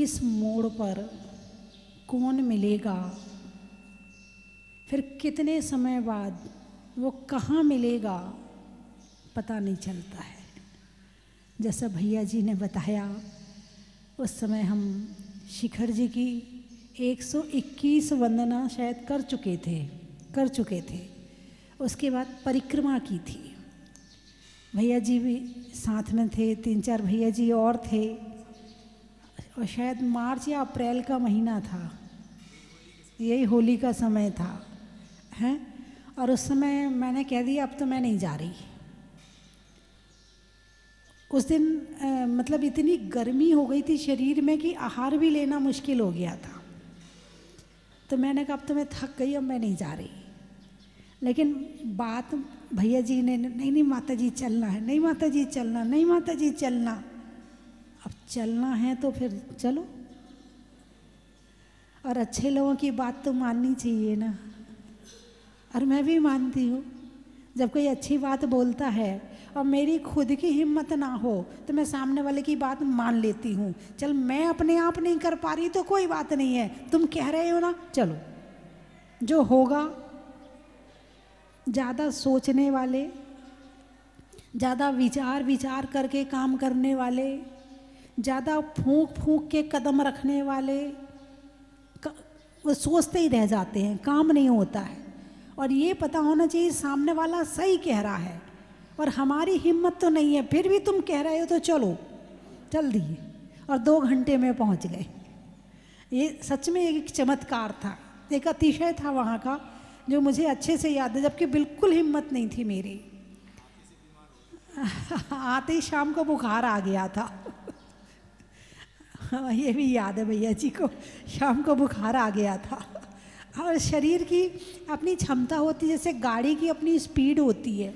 किस मोड़ पर कौन मिलेगा, फिर कितने समय बाद वो कहाँ मिलेगा, पता नहीं चलता है। जैसा भैया जी ने बताया, उस समय हम शिखर जी की 121 वंदना शायद कर चुके थे। उसके बाद परिक्रमा की थी। भैया जी भी साथ में थे, 3-4 भैया जी और थे, और शायद मार्च या अप्रैल का महीना था, यही होली का समय था हैं। और उस समय मैंने कह दिया अब तो मैं नहीं जा रही। उस दिन मतलब इतनी गर्मी हो गई थी शरीर में कि आहार भी लेना मुश्किल हो गया था। तो मैंने कहा अब तो मैं थक गई, अब मैं नहीं जा रही। लेकिन बात भैया जी ने, नहीं माता जी चलना है, नहीं माता जी चलना, नहीं माता जी चलना। अब चलना है तो फिर चलो, और अच्छे लोगों की बात तो माननी चाहिए ना। और मैं भी मानती हूँ, जब कोई अच्छी बात बोलता है और मेरी खुद की हिम्मत ना हो तो मैं सामने वाले की बात मान लेती हूँ। चल मैं अपने आप नहीं कर पा रही तो कोई बात नहीं है, तुम कह रहे हो ना, चलो जो होगा। ज़्यादा सोचने वाले, ज़्यादा विचार करके काम करने वाले, ज़्यादा फूंक के कदम रखने वाले वो सोचते ही रह जाते हैं, काम नहीं होता है। और ये पता होना चाहिए सामने वाला सही कह रहा है और हमारी हिम्मत तो नहीं है, फिर भी तुम कह रहे हो तो चलो, चल दिए और 2 घंटे में पहुंच गए। ये सच में एक चमत्कार था, एक अतिशय था वहाँ का, जो मुझे अच्छे से याद है, जबकि बिल्कुल हिम्मत नहीं थी मेरी। आते ही शाम को बुखार आ गया था। ये भी याद है भैया जी को, शाम को बुखार आ गया था। और शरीर की अपनी क्षमता होती है, जैसे गाड़ी की अपनी स्पीड होती है,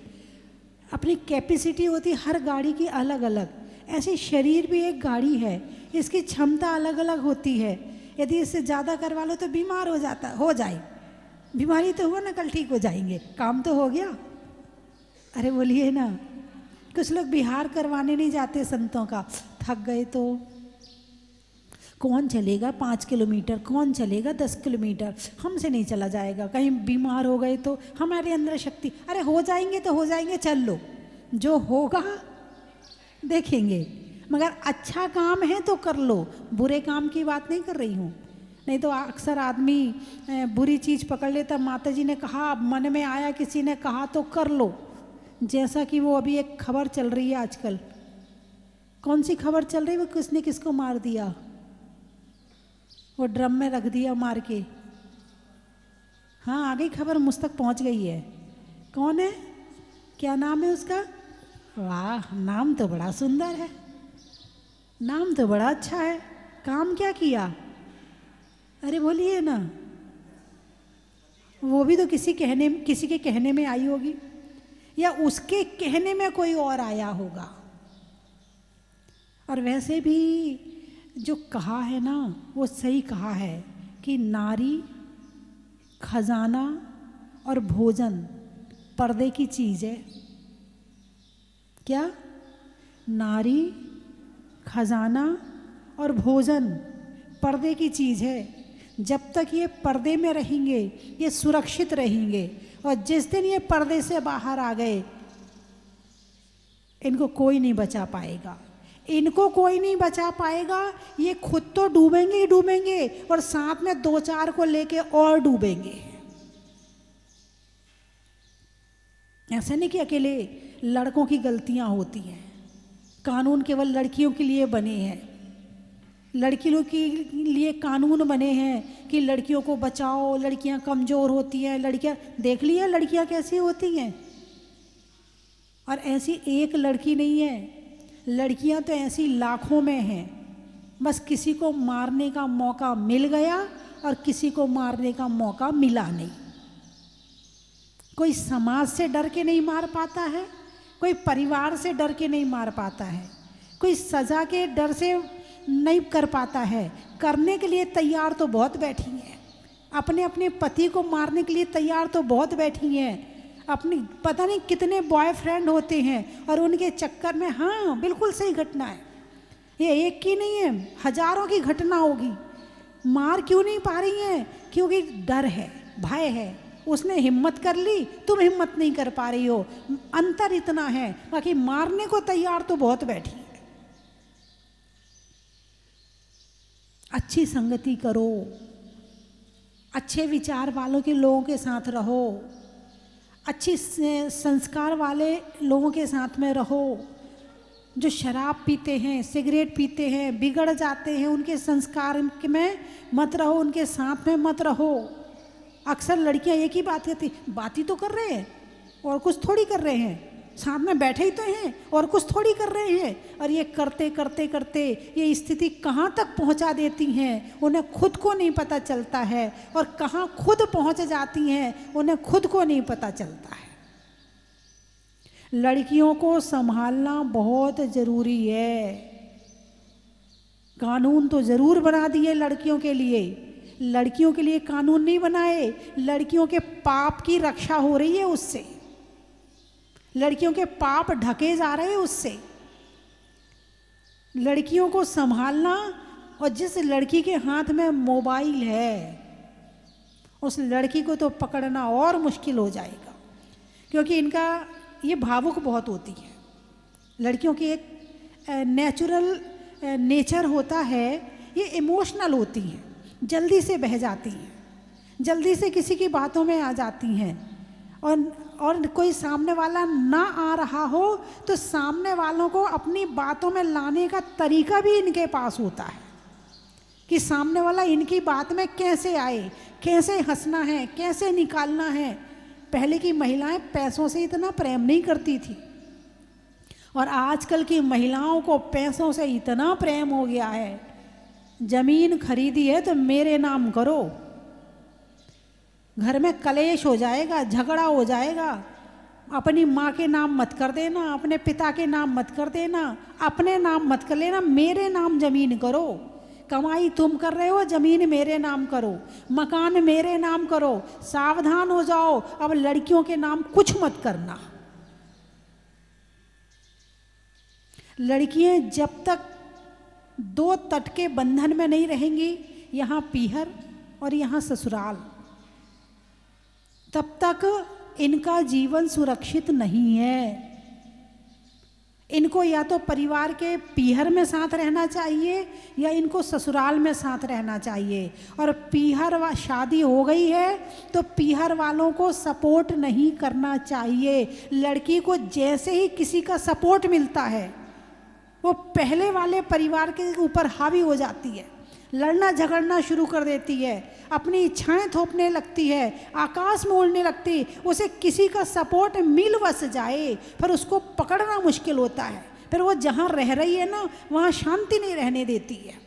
अपनी कैपेसिटी होती है, हर गाड़ी की अलग अलग। ऐसे शरीर भी एक गाड़ी है, इसकी क्षमता अलग अलग होती है। यदि इससे ज़्यादा करवा लो तो बीमार हो जाए। बीमारी तो हुआ ना, कल ठीक हो जाएंगे, काम तो हो गया। अरे बोलिए ना, कुछ लोग बिहार करवाने नहीं जाते संतों का, थक गए तो कौन चलेगा 5 किलोमीटर, कौन चलेगा 10 किलोमीटर, हमसे नहीं चला जाएगा। कहीं बीमार हो गए तो हमारे अंदर शक्ति, अरे हो जाएंगे तो हो जाएंगे, चल लो, जो होगा देखेंगे। मगर अच्छा काम है तो कर लो, बुरे काम की बात नहीं कर रही हूँ। नहीं तो अक्सर आदमी बुरी चीज़ पकड़ लेता। माता जी ने कहा, मन में आया, किसी ने कहा तो कर लो। जैसा कि वो अभी एक खबर चल रही है आजकल, कौन सी खबर चल रही है, वो किसने किसको मार दिया, वो ड्रम में रख दिया मार के। हाँ आ गई खबर, मुझ तक पहुँच गई है। कौन है, क्या नाम है उसका? वाह, नाम तो बड़ा सुंदर है, नाम तो बड़ा अच्छा है, काम क्या किया? अरे बोलिए ना, वो भी तो किसी के कहने में आई होगी, या उसके कहने में कोई और आया होगा। और वैसे भी जो कहा है ना, वो सही कहा है कि नारी, खजाना और भोजन पर्दे की चीज़ है। क्या? नारी, खजाना और भोजन पर्दे की चीज़ है। जब तक ये पर्दे में रहेंगे ये सुरक्षित रहेंगे, और जिस दिन ये पर्दे से बाहर आ गए इनको कोई नहीं बचा पाएगा, इनको कोई नहीं बचा पाएगा। ये खुद तो डूबेंगे ही डूबेंगे, और साथ में 2-4 को लेके और डूबेंगे। ऐसा नहीं कि अकेले लड़कों की गलतियां होती हैं, कानून केवल लड़कियों के लिए बने हैं, लड़कियों के लिए कानून बने हैं कि लड़कियों को बचाओ, लड़कियां कमज़ोर होती हैं, लड़कियां देख लिया लड़कियां कैसी होती हैं। और ऐसी एक लड़की नहीं है, लड़कियां तो ऐसी लाखों में हैं। बस किसी को मारने का मौका मिल गया और किसी को मारने का मौका मिला नहीं। कोई समाज से डर के नहीं मार पाता है, कोई परिवार से डर के नहीं मार पाता है, कोई सज़ा के डर से नहीं कर पाता है। करने के लिए तैयार तो बहुत बैठी हैं, अपने अपने पति को मारने के लिए तैयार तो बहुत बैठी हैं, अपनी पता नहीं कितने बॉयफ्रेंड होते हैं और उनके चक्कर में। हाँ बिल्कुल सही घटना है, ये एक की नहीं है, हजारों की घटना होगी। मार क्यों नहीं पा रही हैं? क्योंकि डर है, भय है। उसने हिम्मत कर ली, तुम हिम्मत नहीं कर पा रही हो, अंतर इतना है। बाकी मारने को तैयार तो बहुत बैठी है। अच्छी संगति करो, अच्छे विचार वालों के लोगों के साथ रहो, अच्छी संस्कार वाले लोगों के साथ में रहो। जो शराब पीते हैं, सिगरेट पीते हैं, बिगड़ जाते हैं, उनके संस्कार में मत रहो, उनके साथ में मत रहो। अक्सर लड़कियां एक ही बात कहती, बात ही तो कर रहे हैं और कुछ थोड़ी कर रहे हैं, साथ में बैठे ही तो हैं और कुछ थोड़ी कर रहे हैं। और ये करते करते करते ये स्थिति कहाँ तक पहुँचा देती हैं, उन्हें खुद को नहीं पता चलता है, और कहाँ खुद पहुँच जाती हैं उन्हें खुद को नहीं पता चलता है। लड़कियों को संभालना बहुत ज़रूरी है। कानून तो ज़रूर बना दिए लड़कियों के लिए, लड़कियों के लिए कानून नहीं बनाए। लड़कियों के पाप की रक्षा हो रही है उससे, लड़कियों के पाप ढके जा रहे हैं उससे। लड़कियों को संभालना, और जिस लड़की के हाथ में मोबाइल है उस लड़की को तो पकड़ना और मुश्किल हो जाएगा, क्योंकि इनका ये भावुक बहुत होती है। लड़कियों की एक नेचुरल नेचर होता है, ये इमोशनल होती हैं, जल्दी से बह जाती हैं, जल्दी से किसी की बातों में आ जाती हैं। और कोई सामने वाला ना आ रहा हो तो सामने वालों को अपनी बातों में लाने का तरीका भी इनके पास होता है कि सामने वाला इनकी बात में कैसे आए, कैसे हंसना है, कैसे निकालना है। पहले की महिलाएं पैसों से इतना प्रेम नहीं करती थी, और आजकल की महिलाओं को पैसों से इतना प्रेम हो गया है। जमीन खरीदी है तो मेरे नाम करो, घर में कलेश हो जाएगा, झगड़ा हो जाएगा, अपनी माँ के नाम मत कर देना, अपने पिता के नाम मत कर देना, अपने नाम मत कर लेना, मेरे नाम जमीन करो। कमाई तुम कर रहे हो, जमीन मेरे नाम करो, मकान मेरे नाम करो। सावधान हो जाओ, अब लड़कियों के नाम कुछ मत करना। लड़कियां जब तक दो तट के बंधन में नहीं रहेंगी, यहाँ पीहर और यहाँ ससुराल, तब तक इनका जीवन सुरक्षित नहीं है। इनको या तो परिवार के पीहर में साथ रहना चाहिए या इनको ससुराल में साथ रहना चाहिए। और पीहर शादी हो गई है तो पीहर वालों को सपोर्ट नहीं करना चाहिए। लड़की को जैसे ही किसी का सपोर्ट मिलता है वो पहले वाले परिवार के ऊपर हावी हो जाती है, लड़ना झगड़ना शुरू कर देती है, अपनी इच्छाएं थोपने लगती है, आकाश में उड़ने लगती। उसे किसी का सपोर्ट मिल बस जाए फिर उसको पकड़ना मुश्किल होता है, फिर वो जहाँ रह रही है ना वहाँ शांति नहीं रहने देती है।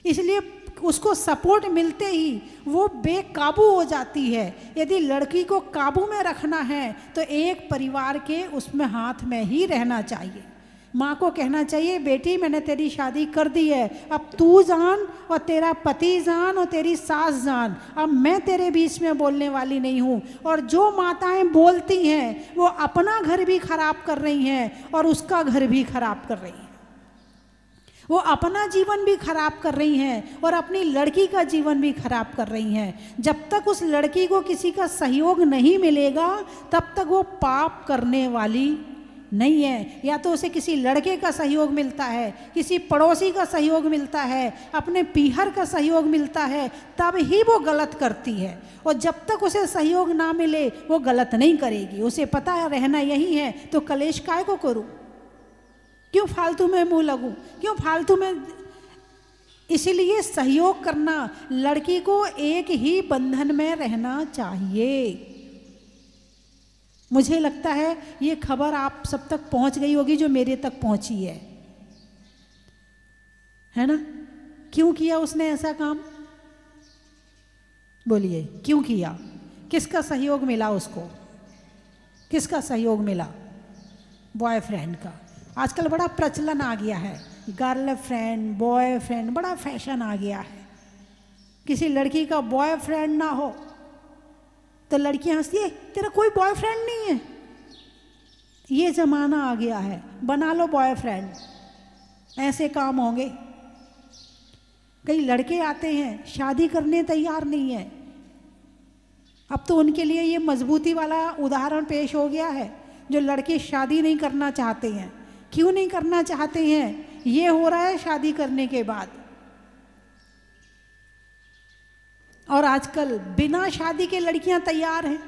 इसलिए उसको सपोर्ट मिलते ही वो बेकाबू हो जाती है। यदि लड़की को काबू में रखना है तो एक परिवार के उसमें हाथ में ही रहना चाहिए। माँ को कहना चाहिए, बेटी मैंने तेरी शादी कर दी है, अब तू जान और तेरा पति जान और तेरी सास जान, अब मैं तेरे बीच में बोलने वाली नहीं हूँ। और जो माताएं बोलती हैं वो अपना घर भी खराब कर रही हैं और उसका घर भी खराब कर रही हैं, वो अपना जीवन भी खराब कर रही हैं और अपनी लड़की का जीवन भी खराब कर रही हैं। जब तक उस लड़की को किसी का सहयोग नहीं मिलेगा तब तक वो पाप करने वाली नहीं है। या तो उसे किसी लड़के का सहयोग मिलता है, किसी पड़ोसी का सहयोग मिलता है, अपने पीहर का सहयोग मिलता है, तब ही वो गलत करती है। और जब तक उसे सहयोग ना मिले वो गलत नहीं करेगी। उसे पता है रहना यही है, तो कलेश काय को करूं, क्यों फालतू में मुंह लगूं, क्यों फालतू में। इसलिए सहयोग करना, लड़की को एक ही बंधन में रहना चाहिए। मुझे लगता है ये खबर आप सब तक पहुंच गई होगी जो मेरे तक पहुंची है ना। क्यों किया उसने ऐसा काम, बोलिए क्यों किया, किसका सहयोग मिला उसको, किसका सहयोग मिला? बॉयफ्रेंड का। आजकल बड़ा प्रचलन आ गया है, गर्लफ्रेंड बॉयफ्रेंड, बड़ा फैशन आ गया है। किसी लड़की का बॉयफ्रेंड ना हो तो लड़कियां हंसती है, तेरा कोई बॉयफ्रेंड नहीं है। ये जमाना आ गया है, बना लो बॉयफ्रेंड। ऐसे काम होंगे। कई लड़के आते हैं शादी करने तैयार नहीं है। अब तो उनके लिए ये मजबूती वाला उदाहरण पेश हो गया है। जो लड़के शादी नहीं करना चाहते हैं, क्यों नहीं करना चाहते हैं? ये हो रहा है शादी करने के बाद। और आजकल बिना शादी के लड़कियां तैयार हैं।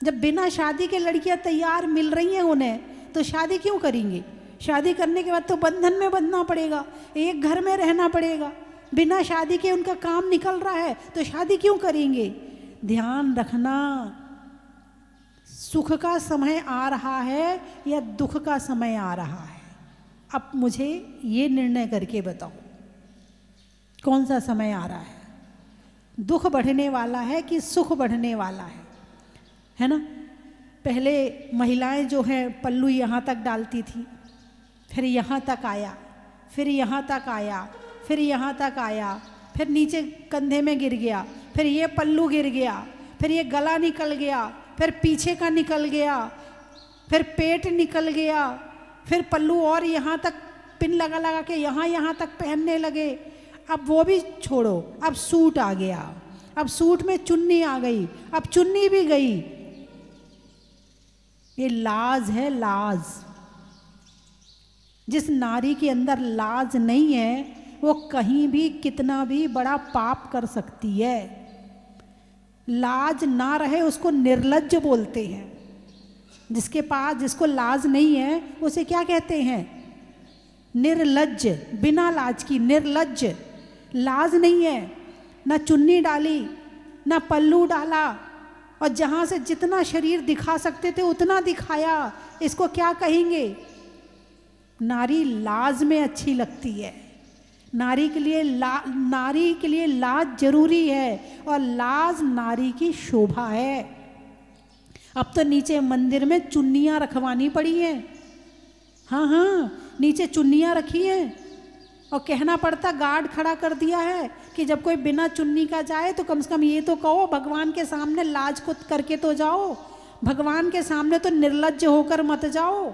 जब बिना शादी के लड़कियां तैयार मिल रही हैं उन्हें, तो शादी क्यों करेंगे? शादी करने के बाद तो बंधन में बंधना पड़ेगा, एक घर में रहना पड़ेगा। बिना शादी के उनका काम निकल रहा है, तो शादी क्यों करेंगे? ध्यान रखना, सुख का समय आ रहा है या दुख का समय आ रहा है। अब मुझे ये निर्णय करके बताओ कौन सा समय आ रहा है? दुख बढ़ने वाला है कि सुख बढ़ने वाला है ना? पहले महिलाएं जो हैं पल्लू यहाँ तक डालती थी, फिर यहाँ तक आया, फिर यहाँ तक आया, फिर यहाँ तक आया, फिर नीचे कंधे में गिर गया, फिर ये पल्लू गिर गया, फिर ये गला निकल गया, फिर पीछे का निकल गया, फिर पेट निकल गया, फिर पल्लू और यहाँ तक पिन लगा लगा के यहाँ तक पहनने लगे। अब वो भी छोड़ो, अब सूट आ गया, अब सूट में चुन्नी आ गई, अब चुन्नी भी गई। ये लाज है, लाज। जिस नारी के अंदर लाज नहीं है वो कहीं भी कितना भी बड़ा पाप कर सकती है। लाज ना रहे उसको निर्लज्ज बोलते हैं। जिसको लाज नहीं है उसे क्या कहते हैं? निर्लज्ज, बिना लाज की निर्लज्ज। लाज नहीं है, ना चुन्नी डाली, ना पल्लू डाला, और जहाँ से जितना शरीर दिखा सकते थे उतना दिखाया। इसको क्या कहेंगे? नारी लाज में अच्छी लगती है। नारी के लिए लाज जरूरी है, और लाज नारी की शोभा है। अब तो नीचे मंदिर में चुन्नियाँ रखवानी पड़ी हैं। हाँ, नीचे चुन्नियाँ रखी हैं, और कहना पड़ता, गार्ड खड़ा कर दिया है कि जब कोई बिना चुन्नी का जाए तो कम से कम ये तो कहो, भगवान के सामने लाज को करके तो जाओ, भगवान के सामने तो निर्लज्ज होकर मत जाओ।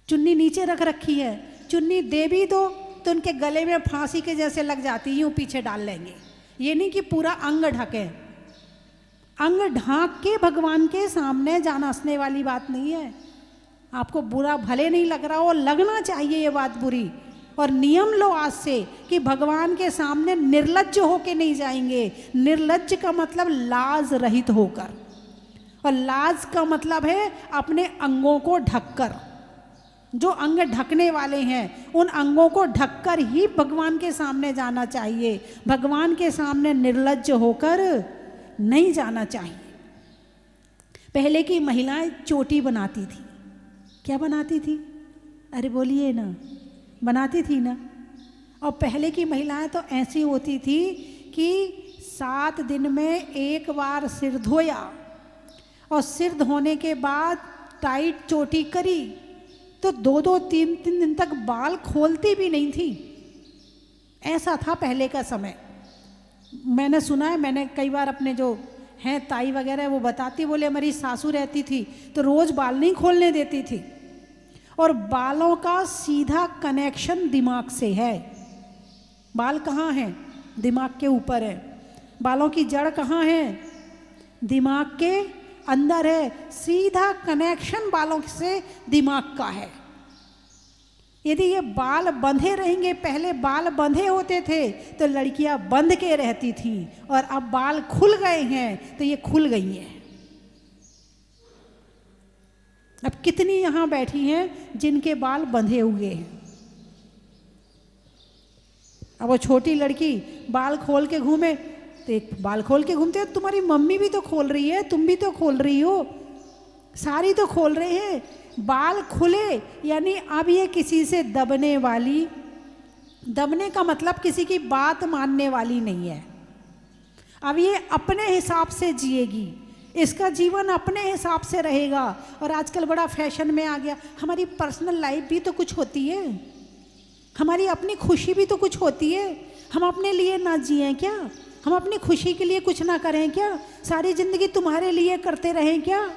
चुन्नी नीचे रख रखी है। चुन्नी दे भी दो तो उनके गले में फांसी के जैसे लग जाती, यूं पीछे डाल लेंगे। ये नहीं कि पूरा अंग ढके। अंग ढांक के भगवान के सामने जाना हंसने वाली बात नहीं है। आपको बुरा भले नहीं लग रहा हो, लगना चाहिए ये बात बुरी, और नियम लो आज से कि भगवान के सामने निर्लज्ज होके नहीं जाएंगे। निर्लज्ज का मतलब लाज रहित होकर, और लाज का मतलब है अपने अंगों को ढककर। जो अंग ढकने वाले हैं उन अंगों को ढककर ही भगवान के सामने जाना चाहिए। भगवान के सामने निर्लज्ज होकर नहीं जाना चाहिए। पहले की महिलाएं चोटी बनाती थी। क्या बनाती थी? अरे बोलिए ना, बनाती थी ना। और पहले की महिलाएं तो ऐसी होती थी कि 7 दिन में एक बार सिर धोया, और सिर धोने के बाद टाइट चोटी करी तो 2-2, 3-3 दिन तक बाल खोलती भी नहीं थी। ऐसा था पहले का समय। मैंने सुना है, मैंने कई बार अपने जो हैं ताई वगैरह वो बताती, बोले हमारी सासू रहती थी तो रोज़ बाल नहीं खोलने देती थी। और बालों का सीधा कनेक्शन दिमाग से है। बाल कहाँ हैं? दिमाग के ऊपर है। बालों की जड़ कहाँ है? दिमाग के अंदर है। सीधा कनेक्शन बालों से दिमाग का है। यदि ये बाल बंधे रहेंगे, पहले बाल बंधे होते थे तो लड़कियां बंध के रहती थी, और अब बाल खुल गए हैं तो ये खुल गई हैं। अब कितनी यहां बैठी हैं जिनके बाल बंधे हुए हैं। अब वो छोटी लड़की बाल खोल के घूमे तो एक बाल खोल के घूमते हो, तुम्हारी मम्मी भी तो खोल रही है, तुम भी तो खोल रही हो, सारी तो खोल रहे हैं। बाल खुले यानी अब ये किसी से दबने वाली, दबने का मतलब किसी की बात मानने वाली नहीं है। अब ये अपने हिसाब से जिएगी, इसका जीवन अपने हिसाब से रहेगा। और आजकल बड़ा फैशन में आ गया, हमारी पर्सनल लाइफ भी तो कुछ होती है, हमारी अपनी खुशी भी तो कुछ होती है। हम अपने लिए ना जिएं क्या? हम अपनी खुशी के लिए कुछ ना करें क्या? सारी जिंदगी तुम्हारे लिए करते रहें क्या?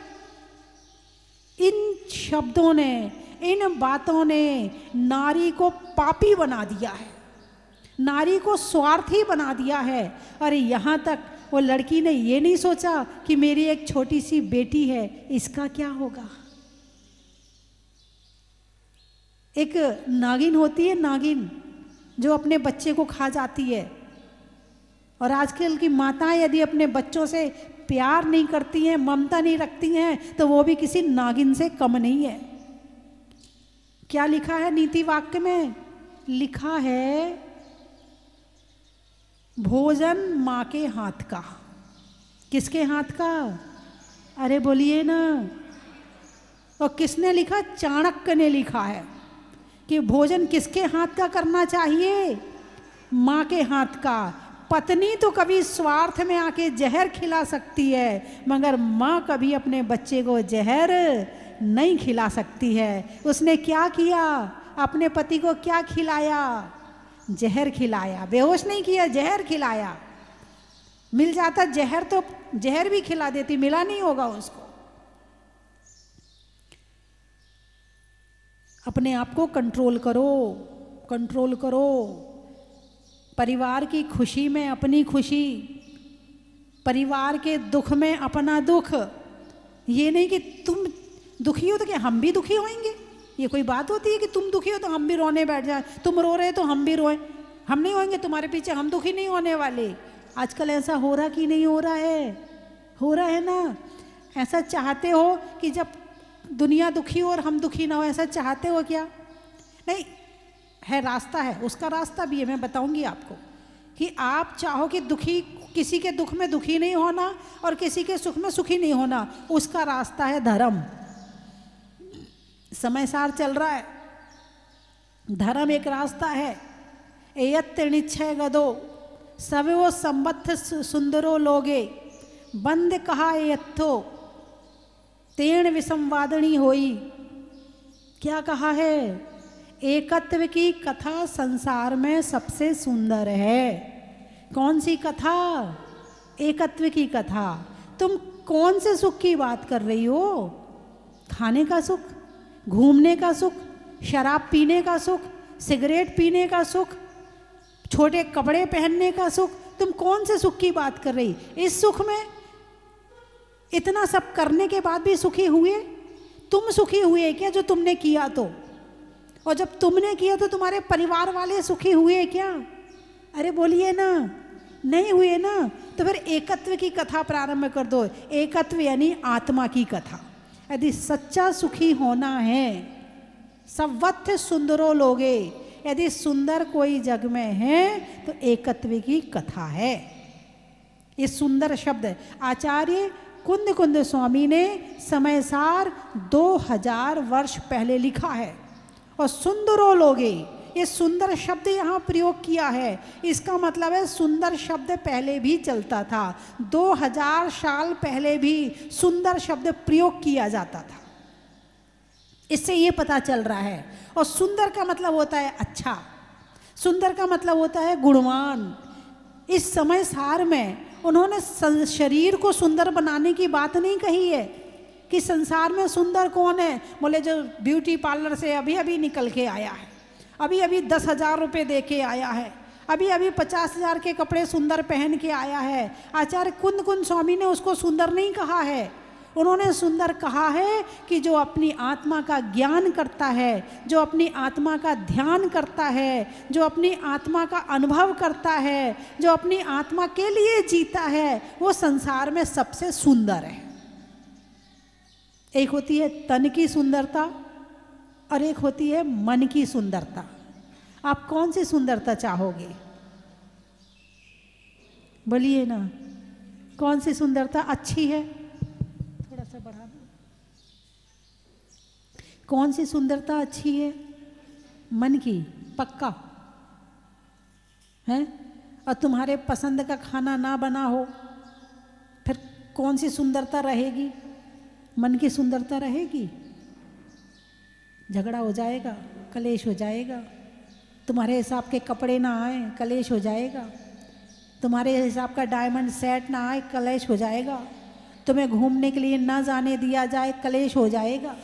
इन शब्दों ने, इन बातों ने नारी को पापी बना दिया है, नारी को स्वार्थी बना दिया है। और यहाँ तक वो लड़की ने ये नहीं सोचा कि मेरी एक छोटी सी बेटी है, इसका क्या होगा। एक नागिन होती है, नागिन जो अपने बच्चे को खा जाती है। और आजकल की माताएं यदि अपने बच्चों से प्यार नहीं करती हैं, ममता नहीं रखती हैं, तो वो भी किसी नागिन से कम नहीं है। क्या लिखा है नीति वाक्य में? लिखा है भोजन माँ के हाथ का। किसके हाथ का? अरे बोलिए ना। और किसने लिखा? चाणक्य ने लिखा है कि भोजन किसके हाथ का करना चाहिए? माँ के हाथ का। पत्नी तो कभी स्वार्थ में आके जहर खिला सकती है, मगर माँ कभी अपने बच्चे को जहर नहीं खिला सकती है। उसने क्या किया? अपने पति को क्या खिलाया? जहर खिलाया। बेहोश नहीं किया, जहर खिलाया। मिल जाता जहर तो जहर भी खिला देती, मिला नहीं होगा उसको। अपने आप को कंट्रोल करो, कंट्रोल करो। परिवार की खुशी में अपनी खुशी, परिवार के दुख में अपना दुख। ये नहीं कि तुम दुखी हो तो क्या हम भी दुखी होंगे। ये कोई बात होती है कि तुम दुखी हो तो हम भी रोने बैठ जाए, तुम रो रहे तो हम भी रोए। हम नहीं होंगे तुम्हारे पीछे, हम दुखी नहीं होने वाले। आजकल ऐसा हो रहा कि नहीं हो रहा है? हो रहा है ना। ऐसा चाहते हो कि जब दुनिया दुखी हो और हम दुखी ना हो, ऐसा चाहते हो क्या? नहीं है, रास्ता है, उसका रास्ता भी है, मैं बताऊंगी आपको। कि आप चाहो कि दुखी, किसी के दुख में दुखी नहीं होना और किसी के सुख में सुखी नहीं होना, उसका रास्ता है धर्म। समय सार चल रहा है, धर्म एक रास्ता है। एयत्य निश्चय गदो सवो संबद्ध सुंदरो लोगे, बंद कहा एयत्थो तेण विसंवादनी होई। क्या कहा है? एकत्व की कथा संसार में सबसे सुंदर है। कौन सी कथा? एकत्व की कथा। तुम कौन से सुख की बात कर रही हो? खाने का सुख, घूमने का सुख, शराब पीने का सुख, सिगरेट पीने का सुख, छोटे कपड़े पहनने का सुख। तुम कौन से सुख की बात कर रही? इस सुख में इतना सब करने के बाद भी सुखी हुए? तुम सुखी हुए क्या जो तुमने किया तो? और जब तुमने किया तो तुम्हारे परिवार वाले सुखी हुए क्या? अरे बोलिए ना, नहीं हुए ना। तो फिर एकत्व की कथा प्रारंभ कर दो। एकत्व यानी आत्मा की कथा। यदि सच्चा सुखी होना है, सवत्थ सुंदरो लोगे, यदि सुंदर कोई जग में है तो एकत्व की कथा है। ये सुंदर शब्द आचार्य कुंद कुंद स्वामी ने समय सार 2000 वर्ष पहले लिखा है। और सुंदरो लोगे, ये सुंदर शब्द यहाँ प्रयोग किया है। इसका मतलब है सुंदर शब्द पहले भी चलता था, 2000 साल पहले भी सुंदर शब्द प्रयोग किया जाता था। इससे ये पता चल रहा है। और सुंदर का मतलब होता है अच्छा, सुंदर का मतलब होता है गुणवान। इस समय सार में उन्होंने शरीर को सुंदर बनाने की बात नहीं कही है कि संसार में सुंदर कौन है। बोले जो ब्यूटी पार्लर से अभी अभी निकल के आया है, अभी अभी 10,000 रुपये दे के आया है, अभी अभी 50,000 के कपड़े सुंदर पहन के आया है। आचार्य कुंद कुंद स्वामी ने उसको सुंदर नहीं कहा है। उन्होंने सुंदर कहा है कि जो अपनी आत्मा का ज्ञान करता है, जो अपनी आत्मा का ध्यान करता है, जो अपनी आत्मा का अनुभव करता है, जो अपनी आत्मा के लिए जीता है, वो संसार में सबसे सुंदर है। एक होती है तन की सुंदरता और एक होती है मन की सुंदरता। आप कौन सी सुंदरता चाहोगे? बोलिए ना, कौन सी सुंदरता अच्छी है? थोड़ा सा बढ़ा दो। कौन सी सुंदरता अच्छी है? मन की, पक्का है। और तुम्हारे पसंद का खाना ना बना हो, फिर कौन सी सुंदरता रहेगी? मन की सुंदरता रहेगी। झगड़ा हो जाएगा, कलेश हो जाएगा। तुम्हारे हिसाब के कपड़े ना आए, कलेश हो जाएगा। तुम्हारे हिसाब का डायमंड सेट ना आए, कलेश हो जाएगा। तुम्हें घूमने के लिए ना जाने दिया जाए, कलेश हो जाएगा।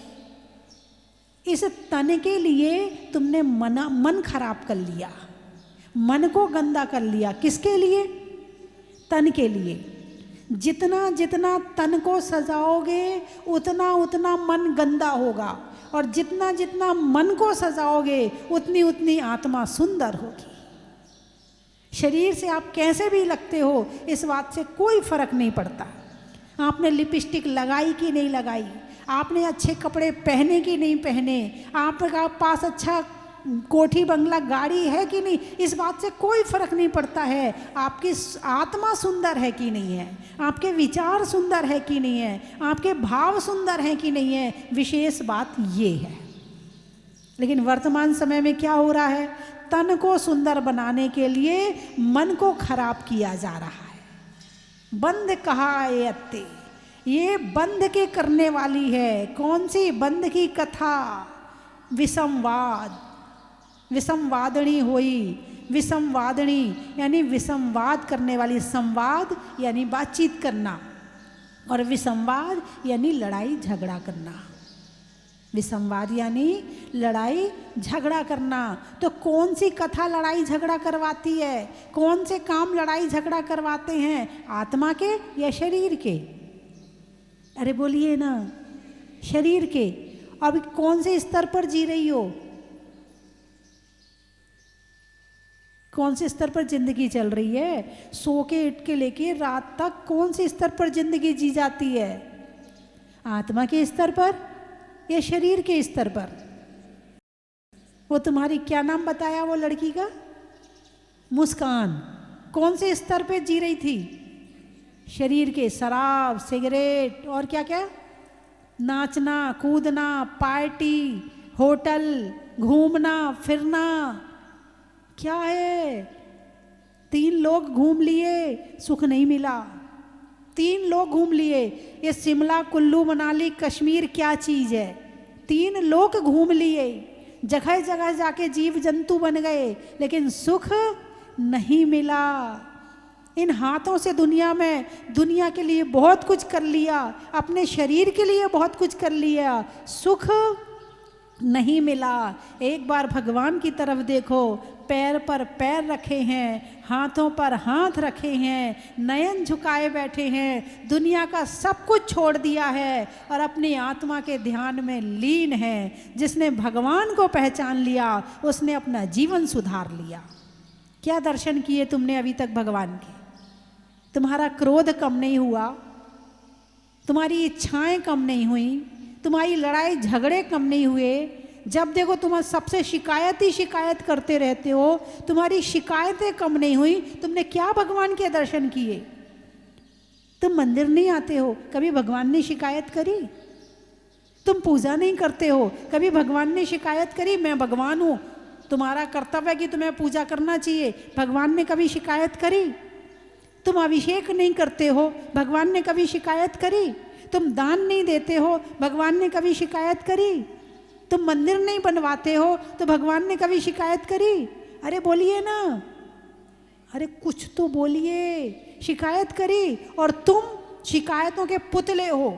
इस तन के लिए तुमने मन खराब कर लिया, मन को गंदा कर लिया। किसके लिए? तन के लिए। जितना जितना तन को सजाओगे उतना उतना मन गंदा होगा, और जितना जितना मन को सजाओगे उतनी उतनी आत्मा सुंदर होगी। शरीर से आप कैसे भी लगते हो इस बात से कोई फर्क नहीं पड़ता। आपने लिपस्टिक लगाई कि नहीं लगाई, आपने अच्छे कपड़े पहने कि नहीं पहने, आपका पास अच्छा कोठी बंगला गाड़ी है कि नहीं, इस बात से कोई फर्क नहीं पड़ता है। आपकी आत्मा सुंदर है कि नहीं है, आपके विचार सुंदर है कि नहीं है, आपके भाव सुंदर हैं कि नहीं है, विशेष बात ये है। लेकिन वर्तमान समय में क्या हो रहा है? तन को सुंदर बनाने के लिए मन को खराब किया जा रहा है। बंध कहा अत्ते, ये बंध के करने वाली है। कौन सी बंध की कथा? विसंवाद, विसंवादनी हुई। विसंवादनी यानी विसंवाद करने वाली, संवाद यानी बातचीत करना, और विसंवाद यानी लड़ाई झगड़ा करना। विसंवाद यानी लड़ाई झगड़ा करना। तो कौन सी कथा लड़ाई झगड़ा करवाती है? कौन से काम लड़ाई झगड़ा करवाते हैं? आत्मा के या शरीर के? अरे बोलिए ना, शरीर के। अब कौन से स्तर पर जी रही हो? कौन से स्तर पर जिंदगी चल रही है? सो के उठ के लेके रात तक कौन से स्तर पर जिंदगी जी जाती है? आत्मा के स्तर पर या शरीर के स्तर पर? वो तुम्हारी क्या नाम बताया वो लड़की का? मुस्कान। कौन से स्तर पे जी रही थी? शरीर के। शराब, सिगरेट और क्या क्या, नाचना कूदना, पार्टी, होटल, घूमना फिरना। क्या है? 3 लोग घूम लिए, सुख नहीं मिला। 3 लोग घूम लिए। ये शिमला, कुल्लू, मनाली, कश्मीर क्या चीज़ है? 3 लोग घूम लिए, जगह जगह जाके जीव जंतु बन गए, लेकिन सुख नहीं मिला। इन हाथों से दुनिया में, दुनिया के लिए बहुत कुछ कर लिया, अपने शरीर के लिए बहुत कुछ कर लिया, सुख नहीं मिला। एक बार भगवान की तरफ देखो। पैर पर पैर रखे हैं, हाथों पर हाथ रखे हैं, नयन झुकाए बैठे हैं, दुनिया का सब कुछ छोड़ दिया है और अपनी आत्मा के ध्यान में लीन है। जिसने भगवान को पहचान लिया उसने अपना जीवन सुधार लिया। क्या दर्शन किए तुमने अभी तक भगवान के? तुम्हारा क्रोध कम नहीं हुआ, तुम्हारी इच्छाएं कम नहीं हुई, तुम्हारी लड़ाई झगड़े कम नहीं हुए। जब देखो तुम सबसे शिकायत ही शिकायत करते रहते हो, तुम्हारी शिकायतें कम नहीं हुई। तुमने क्या भगवान के दर्शन किए? तुम मंदिर नहीं आते हो, कभी भगवान ने शिकायत करी? तुम पूजा नहीं करते हो, कभी भगवान ने शिकायत करी मैं भगवान हूँ, तुम्हारा कर्तव्य है कि तुम्हें पूजा करना चाहिए, भगवान ने कभी शिकायत करी? तुम अभिषेक नहीं करते हो, भगवान ने कभी शिकायत करी? तुम दान नहीं देते हो, भगवान ने कभी शिकायत करी? तुम मंदिर नहीं बनवाते हो तो भगवान ने कभी शिकायत करी? अरे बोलिए ना, अरे कुछ तो बोलिए। शिकायत करी? और तुम शिकायतों के पुतले हो।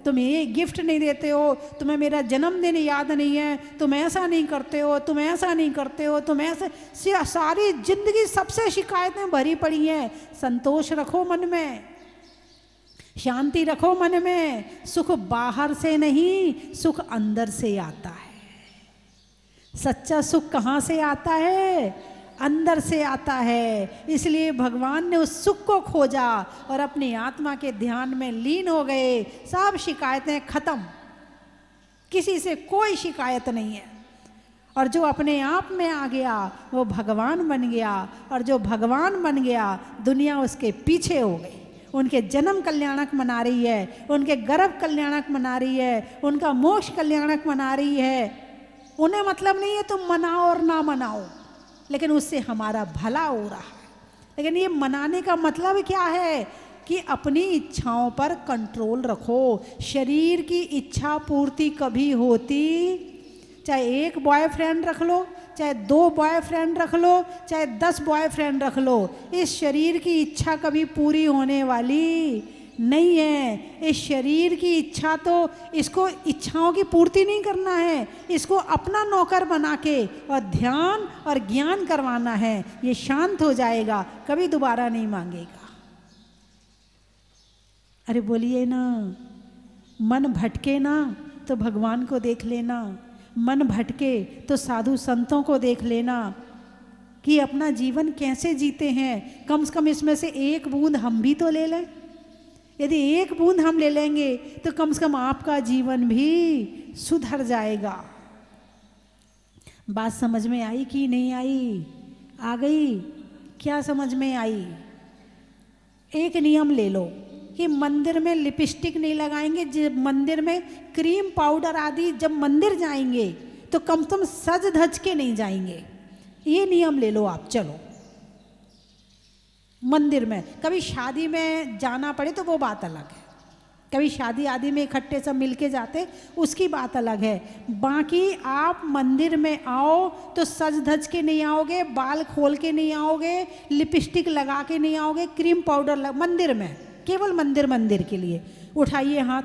तुम ये गिफ्ट नहीं देते हो, तुम्हें मेरा जन्मदिन याद नहीं है, तुम ऐसा नहीं करते हो, तुम ऐसा नहीं करते हो, तुम ऐसे, सारी जिंदगी सबसे शिकायतें भरी पड़ी हैं। संतोष रखो मन में, शांति रखो मन में। सुख बाहर से नहीं, सुख अंदर से आता है। सच्चा सुख कहाँ से आता है? अंदर से आता है। इसलिए भगवान ने उस सुख को खोजा और अपनी आत्मा के ध्यान में लीन हो गए। सब शिकायतें खत्म, किसी से कोई शिकायत नहीं है। और जो अपने आप में आ गया वो भगवान बन गया, और जो भगवान बन गया दुनिया उसके पीछे हो गई। उनके जन्म कल्याणक मना रही है, उनके गर्भ कल्याणक मना रही है, उनका मोक्ष कल्याणक मना रही है। उन्हें मतलब नहीं है तुम मनाओ और ना मनाओ, लेकिन उससे हमारा भला हो रहा है। लेकिन ये मनाने का मतलब क्या है? कि अपनी इच्छाओं पर कंट्रोल रखो। शरीर की इच्छा पूर्ति कभी होती, चाहे 1 बॉयफ्रेंड रख लो, चाहे 2 बॉयफ्रेंड रख लो, चाहे 10 बॉयफ्रेंड रख लो, इस शरीर की इच्छा कभी पूरी होने वाली नहीं है। इस शरीर की इच्छा तो इसको इच्छाओं की पूर्ति नहीं करना है, इसको अपना नौकर बना के और ध्यान और ज्ञान करवाना है। ये शांत हो जाएगा, कभी दोबारा नहीं मांगेगा। अरे बोलिए ना, मन भटके ना तो भगवान को देख लेना, मन भटके तो साधु संतों को देख लेना कि अपना जीवन कैसे जीते हैं। कम से कम इसमें से एक बूंद हम भी तो ले लें। यदि एक बूंद हम ले लेंगे तो कम से कम आपका जीवन भी सुधर जाएगा। बात समझ में आई कि नहीं आई? आ गई? क्या समझ में आई? एक नियम ले लो कि मंदिर में लिपस्टिक नहीं लगाएंगे, जब मंदिर में क्रीम पाउडर आदि, जब मंदिर जाएंगे तो कम से कम सज धज के नहीं जाएंगे। ये नियम ले लो आप। चलो मंदिर में, कभी शादी में जाना पड़े तो वो बात अलग है, कभी शादी आदि में इकट्ठे सब मिलके जाते उसकी बात अलग है। बाकी आप मंदिर में आओ तो सज धज के नहीं आओगे, बाल खोल के नहीं आओगे, लिपस्टिक लगा के नहीं आओगे, क्रीम पाउडर मंदिर में, केवल मंदिर के लिए। उठाइए हाथ,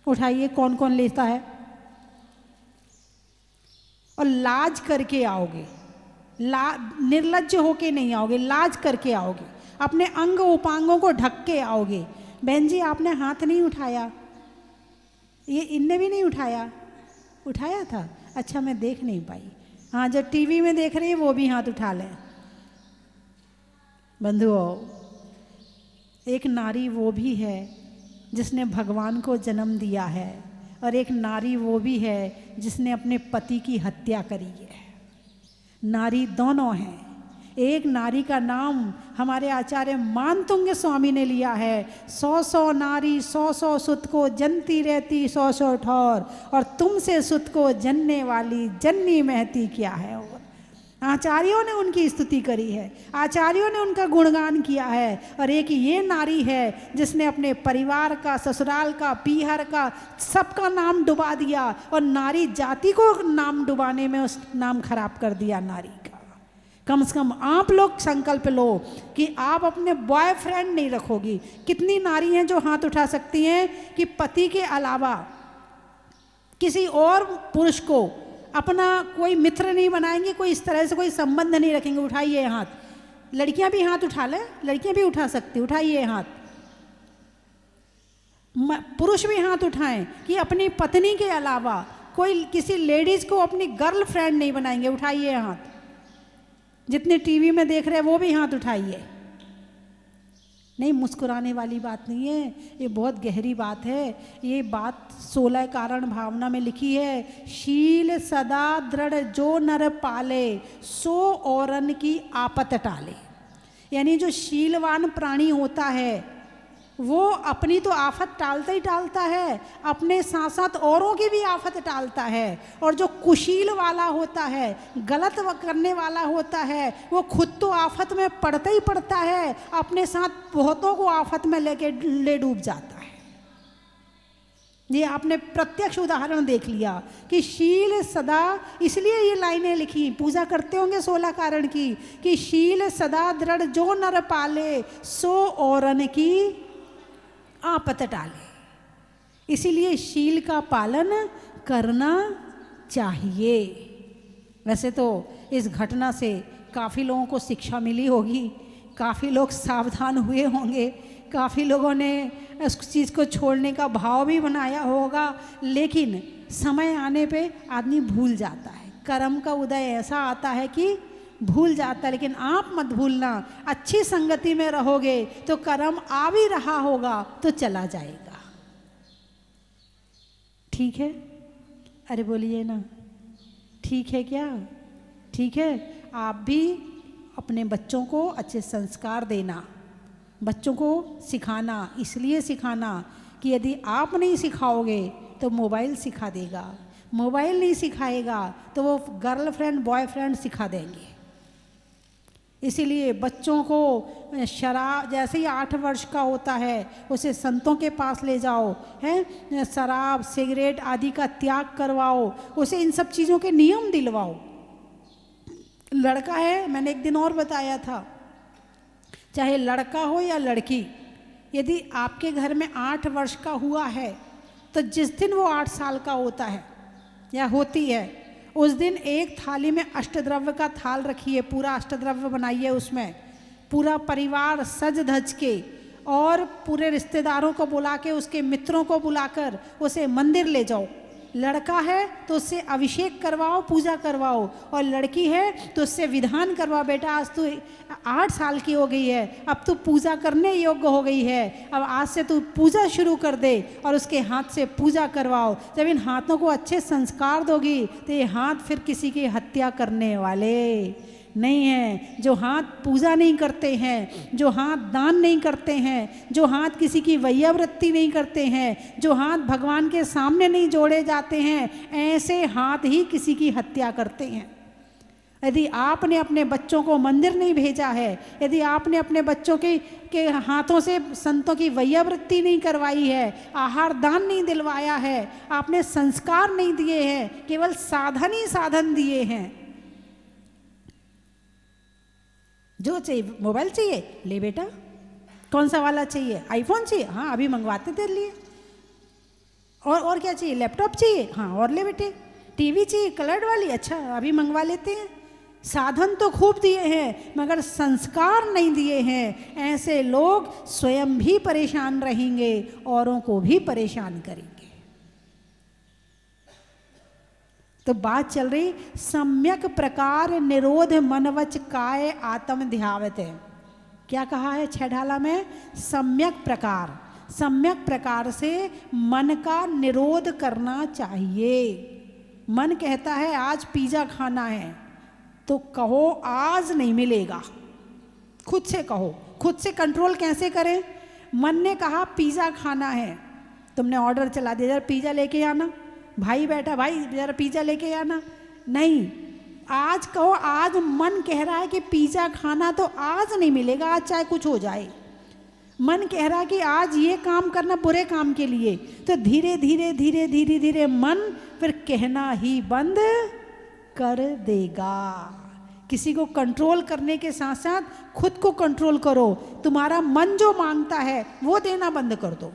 उठाइए, कौन कौन लेता है? और लाज करके आओगे, निर्लज्ज होके नहीं आओगे, लाज करके आओगे, अपने अंग उपांगों को ढक के आओगे। बहन जी आपने हाथ नहीं उठाया, ये इनने भी नहीं उठाया? उठाया था? अच्छा मैं देख नहीं पाई। हाँ, जो टीवी में देख रही है वो भी हाथ उठा लें। बंधुओं, एक नारी वो भी है जिसने भगवान को जन्म दिया है, और एक नारी वो भी है जिसने अपने पति की हत्या करी है। नारी दोनों हैं। एक नारी का नाम हमारे आचार्य मानतुंग स्वामी ने लिया है, 100 नारी 100 सुत को जनती रहती 100 ठौर, और तुमसे सुत को जनने वाली जन्नी महती क्या है। और आचार्यों ने उनकी स्तुति करी है, आचार्यों ने उनका गुणगान किया है। और एक ये नारी है जिसने अपने परिवार का, ससुराल का, पीहर का, सबका नाम डुबा दिया, और नारी जाति को नाम डुबाने में उस नाम खराब कर दिया नारी का। कम से कम आप लोग संकल्प लो कि आप अपने बॉयफ्रेंड नहीं रखोगी। कितनी नारी हैं जो हाथ उठा सकती हैं कि पति के अलावा किसी और पुरुष को अपना कोई मित्र नहीं बनाएंगे, कोई इस तरह से कोई संबंध नहीं रखेंगे? उठाइए हाथ। लड़कियां भी हाथ उठा लें, लड़कियां भी उठा सकती, उठाइए हाथ। पुरुष भी हाथ उठाएं कि अपनी पत्नी के अलावा कोई किसी लेडीज को अपनी गर्लफ्रेंड नहीं बनाएंगे, उठाइए हाथ। जितने टीवी में देख रहे हैं वो भी हाथ उठाइए। नहीं, मुस्कुराने वाली बात नहीं है, ये बहुत गहरी बात है। ये बात 16 कारण भावना में लिखी है। शील सदा दृढ़ जो नर पाले, सो औरन की आपत टाले। यानी जो शीलवान प्राणी होता है वो अपनी तो आफत टालता ही टालता है, अपने साथ साथ औरों की भी आफत टालता है। और जो कुशील वाला होता है, गलत करने वाला होता है, वो खुद तो आफत में पड़ता ही पड़ता है, अपने साथ बहुतों को आफत में ले डूब जाता है। ये आपने प्रत्यक्ष उदाहरण देख लिया कि शील सदा, इसलिए ये लाइनें लिखी, पूजा करते होंगे 16 कारण की, कि शील सदा दृढ़ जो नर पाले, सो औरन की आपत टाले। इसीलिए शील का पालन करना चाहिए। वैसे तो इस घटना से काफ़ी लोगों को शिक्षा मिली होगी, काफ़ी लोग सावधान हुए होंगे, काफ़ी लोगों ने उस चीज़ को छोड़ने का भाव भी बनाया होगा, लेकिन समय आने पे आदमी भूल जाता है। कर्म का उदय ऐसा आता है कि भूल जाता है। लेकिन आप मत भूलना, अच्छी संगति में रहोगे तो कर्म आ भी रहा होगा तो चला जाएगा। ठीक है? अरे बोलिए ना, ठीक है क्या? ठीक है। आप भी अपने बच्चों को अच्छे संस्कार देना, बच्चों को सिखाना, इसलिए सिखाना कि यदि आप नहीं सिखाओगे तो मोबाइल सिखा देगा, मोबाइल नहीं सिखाएगा तो वो गर्लफ्रेंड बॉयफ्रेंड सिखा देंगे। इसीलिए बच्चों को शराब, जैसे ही 8 वर्ष का होता है उसे संतों के पास ले जाओ, हैं, शराब सिगरेट आदि का त्याग करवाओ, उसे इन सब चीज़ों के नियम दिलवाओ। लड़का है, मैंने एक दिन और बताया था, चाहे लड़का हो या लड़की, यदि आपके घर में 8 वर्ष का हुआ है तो जिस दिन वो 8 साल का होता है या होती है, उस दिन एक थाली में अष्टद्रव्य का थाल रखिए, पूरा अष्टद्रव्य बनाइए, उसमें पूरा परिवार सज धज के और पूरे रिश्तेदारों को बुला के, उसके मित्रों को बुलाकर उसे मंदिर ले जाओ। लड़का है तो उससे अभिषेक करवाओ, पूजा करवाओ, और लड़की है तो उससे विधान करवाओ, बेटा आज तू 8 साल की हो गई है, अब तू पूजा करने योग्य हो गई है, अब आज से तू पूजा शुरू कर दे, और उसके हाथ से पूजा करवाओ। जब इन हाथों को अच्छे संस्कार दोगी तो ये हाथ फिर किसी की हत्या करने वाले नहीं हैं। जो हाथ पूजा नहीं करते हैं, जो हाथ दान नहीं करते हैं, जो हाथ किसी की वैयावृत्ति नहीं करते हैं, जो हाथ भगवान के सामने नहीं जोड़े जाते हैं, ऐसे हाथ ही किसी की हत्या करते हैं। यदि आपने अपने बच्चों को मंदिर नहीं भेजा है, यदि आपने अपने बच्चों के हाथों से संतों की वैयावृत्ति नहीं करवाई है, आहार दान नहीं दिलवाया है, आपने संस्कार नहीं दिए हैं, केवल साधन ही साधन दिए हैं। जो चाहिए, मोबाइल चाहिए, ले बेटा, कौन सा वाला चाहिए, आईफोन चाहिए, हाँ अभी मंगवाते तेरे लिए, और क्या चाहिए, लैपटॉप चाहिए, हाँ और ले बेटे, टीवी चाहिए कलर्ड वाली, अच्छा अभी मंगवा लेते हैं। साधन तो खूब दिए हैं मगर संस्कार नहीं दिए हैं। ऐसे लोग स्वयं भी परेशान रहेंगे, औरों को भी परेशान करेंगे। तो बात चल रही सम्यक प्रकार निरोध मनवच काय आत्म ध्यावत है। क्या कहा है छह ढाला में? सम्यक प्रकार से मन का निरोध करना चाहिए। मन कहता है आज पिज़्ज़ा खाना है, तो कहो आज नहीं मिलेगा, खुद से कहो। खुद से कंट्रोल कैसे करें? मन ने कहा पिज़्ज़ा खाना है, तुमने ऑर्डर चला दिया, जरा पिज़्ज़ा लेके आना, भाई बैठा, भाई जरा पिज़्ज़ा लेके आना, नहीं, आज कहो, आज मन कह रहा है कि पिज़्ज़ा खाना, तो आज नहीं मिलेगा, आज चाहे कुछ हो जाए। मन कह रहा है कि आज ये काम करना बुरे काम के लिए, तो धीरे धीरे धीरे धीरे धीरे मन फिर कहना ही बंद कर देगा। किसी को कंट्रोल करने के साथ साथ खुद को कंट्रोल करो। तुम्हारा मन जो मांगता है वो देना बंद कर दो।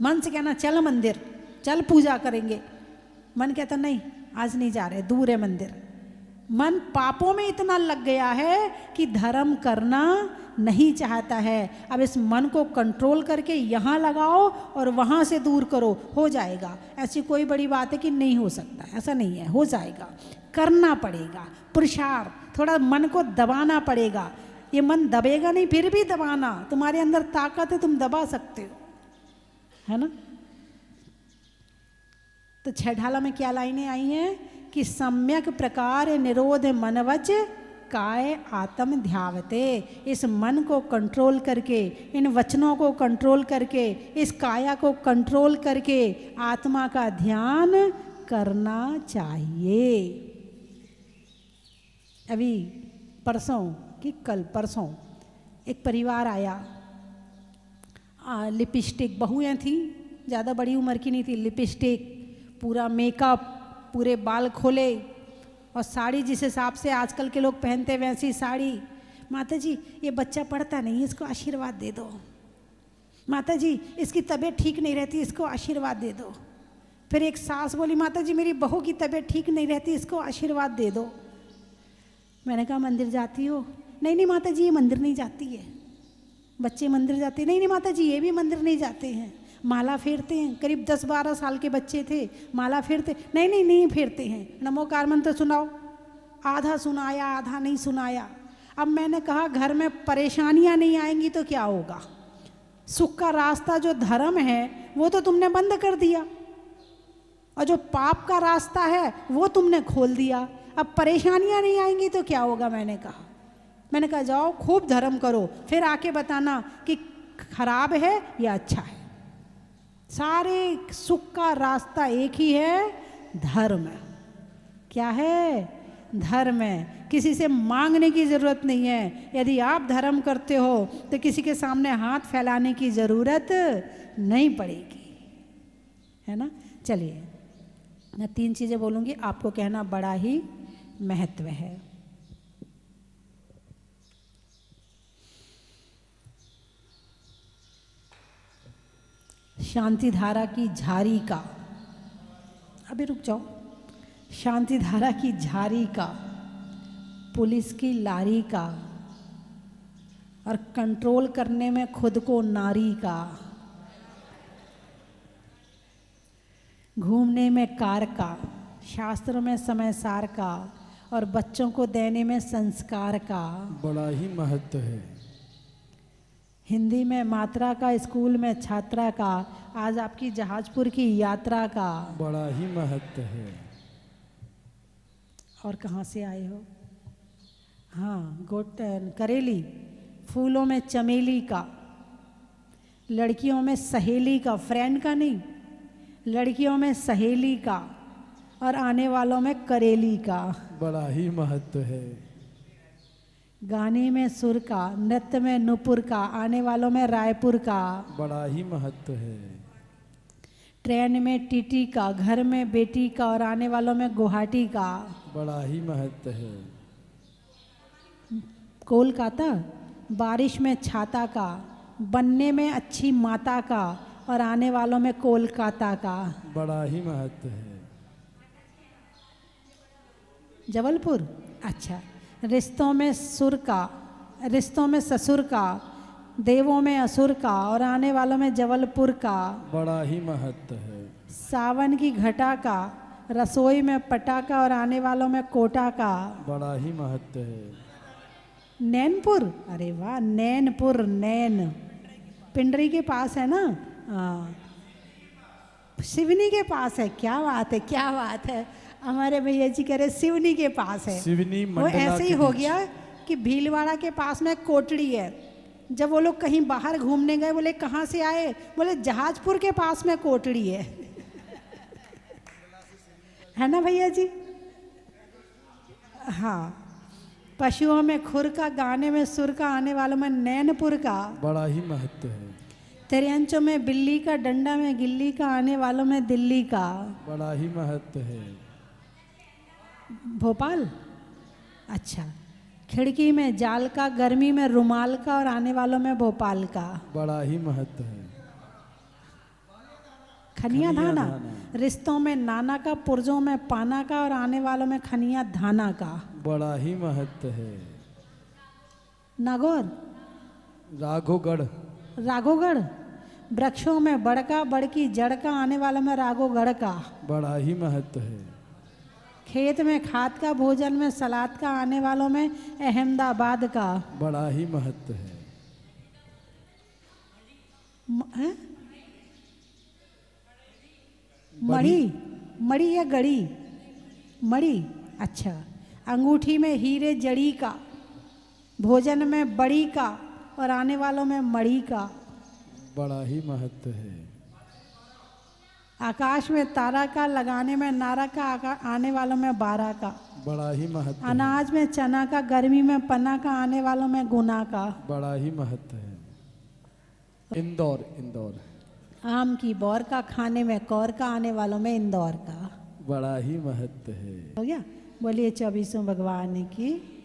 मन से कहना चल मंदिर, चल पूजा करेंगे, मन कहता नहीं आज नहीं जा रहे, दूर है मंदिर। मन पापों में इतना लग गया है कि धर्म करना नहीं चाहता है। अब इस मन को कंट्रोल करके यहाँ लगाओ और वहाँ से दूर करो, हो जाएगा। ऐसी कोई बड़ी बात है कि नहीं हो सकता, ऐसा नहीं है, हो जाएगा। करना पड़ेगा पुरुषार्थ, थोड़ा मन को दबाना पड़ेगा। ये मन दबेगा नहीं, फिर भी दबाना, तुम्हारे अंदर ताकत है, तुम दबा सकते हो, है ना। तो छह ढाला में क्या लाइनें आई हैं कि सम्यक प्रकार निरोध मनवच काय आत्म ध्यावते। इस मन को कंट्रोल करके, इन वचनों को कंट्रोल करके, इस काया को कंट्रोल करके आत्मा का ध्यान करना चाहिए। अभी परसों कि कल परसों एक परिवार आया, लिपस्टिक, बहुएं थी, ज़्यादा बड़ी उम्र की नहीं थी, लिपस्टिक, पूरा मेकअप, पूरे बाल खोले और साड़ी जिस हिसाब से आजकल के लोग पहनते वैसी साड़ी। माता जी ये बच्चा पढ़ता नहीं, इसको आशीर्वाद दे दो। माता जी इसकी तबीयत ठीक नहीं रहती, इसको आशीर्वाद दे दो। फिर एक सास बोली माता जी मेरी बहू की तबीयत ठीक नहीं रहती, इसको आशीर्वाद दे दो। मैंने कहा मंदिर जाती हो? नहीं नहीं माता जी ये मंदिर नहीं जाती है। बच्चे मंदिर जाते? नहीं नहीं माता जी ये भी मंदिर नहीं जाते हैं। माला फेरते हैं, करीब 10-12 साल के बच्चे थे, माला फेरते? नहीं नहीं नहीं फेरते हैं। नमोकार मंत्र सुनाओ, आधा सुनाया आधा नहीं सुनाया। अब मैंने कहा घर में परेशानियां नहीं आएंगी तो क्या होगा? सुख का रास्ता जो धर्म है वो तो तुमने बंद कर दिया, और जो पाप का रास्ता है वो तुमने खोल दिया। अब परेशानियां नहीं आएंगी तो क्या होगा? मैंने कहा जाओ खूब धर्म करो, फिर आके बताना कि खराब है या अच्छा है। सारे सुख का रास्ता एक ही है, धर्म। क्या है? धर्म है। किसी से मांगने की ज़रूरत नहीं है। यदि आप धर्म करते हो तो किसी के सामने हाथ फैलाने की ज़रूरत नहीं पड़ेगी, है ना। चलिए मैं 3 चीज़ें बोलूँगी, आपको कहना बड़ा ही महत्व है। शांति धारा की झारी का, अभी रुक जाओ, शांति धारा की झारी का, पुलिस की लारी का, और कंट्रोल करने में खुद को नारी का, घूमने में कार का, शास्त्रों में समय सार का, और बच्चों को देने में संस्कार का। बड़ा ही महत्व है। हिंदी में मात्रा का, स्कूल में छात्रा का, आज आपकी जहाजपुर की यात्रा का। बड़ा ही महत्व है। और कहाँ से आए हो? हाँ, करेली, फूलों में चमेली का, लड़कियों में सहेली का, फ्रेंड का नहीं, लड़कियों में सहेली का, और आने वालों में करेली का। बड़ा ही महत्व है। गाने में सुर का, नृत्य में नुपुर का, आने वालों में रायपुर का। बड़ा ही महत्व है। ट्रेन में टीटी का, घर में बेटी का, और आने वालों में गुवाहाटी का। बड़ा ही महत्व है। कोलकाता, बारिश में छाता का, बनने में अच्छी माता का, और आने वालों में कोलकाता का। बड़ा ही महत्व है। जबलपुर, अच्छा, रिश्तों में सुर का, रिश्तों में ससुर का, देवों में असुर का, और आने वालों में जबलपुर का। बड़ा ही महत्व है। सावन की घटा का, रसोई में पटाखा, और आने वालों में कोटा का। बड़ा ही महत्व है। नैनपुर, अरे वाह, नैनपुर, नैन पिंडरी के पास है ना? हाँ, सिवनी के पास है। क्या बात है, क्या बात है। हमारे भैया जी कह रहे सिवनी के पास है। सिवनी वो मंडला ऐसे ही के हो बीच। गया कि भीलवाड़ा के पास में कोटड़ी है। जब वो लोग कहीं बाहर घूमने गए, बोले कहाँ से आए? बोले जहाजपुर के पास में कोटड़ी है। है ना भैया जी? हाँ, पशुओं में खुर का, गाने में सुर का, आने वालों में नैनपुर का। बड़ा ही महत्व है। त्रियंचों में बिल्ली का, डंडा में गिल्ली का, आने वालों में दिल्ली का। बड़ा ही महत्व है। भोपाल, अच्छा, खिड़की में जाल का, गर्मी में रुमाल का, और आने वालों में भोपाल का। बड़ा ही महत्व है। खनिया धाना, धाना। रिश्तों में नाना का, पुर्जों में पाना का, और आने वालों में खनिया धाना का। बड़ा ही महत्व है। नागौर, राघोगढ़। राघोगढ़, वृक्षों में बड़का, बड़की जड़ का, आने वालों में राघोगढ़ का। बड़ा ही महत्व है। खेत में खाद का, भोजन में सलाद का, आने वालों में अहमदाबाद का। बड़ा ही महत्व है। हैं? मड़ी, मड़ी या गड़ी? मड़ी, अच्छा, अंगूठी में हीरे जड़ी का, भोजन में बड़ी का, और आने वालों में मड़ी का। बड़ा ही महत्व है। आकाश में तारा का, लगाने में नारा का, आने वालों में बारह का। बड़ा ही महत्व है। अनाज में चना का, गर्मी में पन्ना का, आने वालों में गुना का। बड़ा ही महत्व है। इंदौर, इंदौर। आम की बौर का, खाने में कौर का, आने वालों में इंदौर का। बड़ा ही महत्व है। हो गया? बोलिए 24 भगवान की।